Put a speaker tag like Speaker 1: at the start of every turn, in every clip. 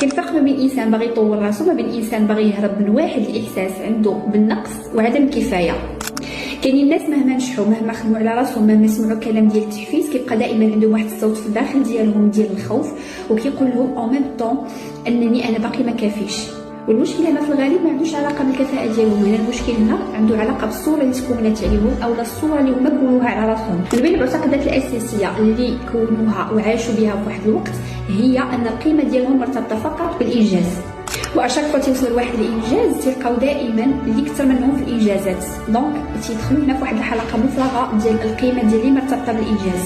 Speaker 1: كاين فرق ما بين انسان باغي يطور راسو ما بين انسان باغي يهرب من واحد الاحساس عنده بالنقص وعدم الكفايه. كاينين الناس مهما نجحوا مهما خدموا على راسهم مهما سمعوا كلام ديال التحفيز كيبقى دائما عندهم واحد الصوت في الداخل ديالهم ديال الخوف وكيقول لهم او ميم طون انني انا باقي ما كافيش. والمشكله هنا في الغالب ما عندوش علاقه بالكفاءه ديالهم، هنا المشكل هنا عنده علاقه بالصوره اللي تكونت عليهم او الصوره اللي هما كونوها على راسهم. من بين المعتقدات الاساسيه اللي كونوها وعاشوا بها في واحد الوقت هي ان القيمه ديالهم مرتبطه فقط بالانجاز، واشاك فوا تيوصلوا لواحد الانجاز تلقاو دائما اللي كثر منهم في الانجازات، دونك تيدخلوا هنا في واحد الحلقه مفرغه ديال القيمه ديالي مرتبطه بالانجاز.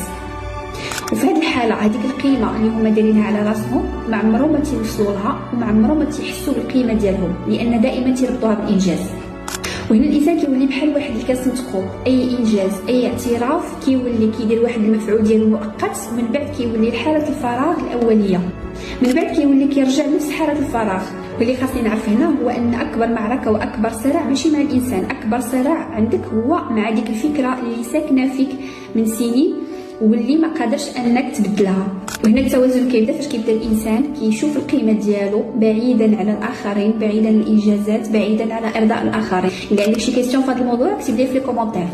Speaker 1: وفي هذه الحاله هذيك القيمه اللي هما دايرينها على راسهم ما عمرهم ما تيوصلوا لها وما عمرهم ما تيحسوا بالقيمه ديالهم لان دائما تيربطوها بالانجاز. وهنا الانسان كيولي بحال واحد الكاس متقوب، اي انجاز اي اعتراف كيولي كيدير واحد المفعول ديالو مؤقت ومن بعد كيولي حاله الفراغ الاوليه، من بعد كيولي كيرجع نفس حاله الفراغ. واللي خاصني نعرف هنا هو ان اكبر معركه واكبر صراع ماشي مع الانسان، اكبر صراع عندك هو مع ديك الفكره اللي ساكنه فيك من سنين واللي ما قادرش انك تبدلها. وهنا التوازن كيبدا فاش كيبدا الانسان كيشوف القيمه ديالو بعيدا على الاخرين، بعيدا عن الانجازات، بعيدا على ارضاء الاخرين. اللي عندك شي كيسيون في هذا الموضوع اكتب لي في لي كومونتير.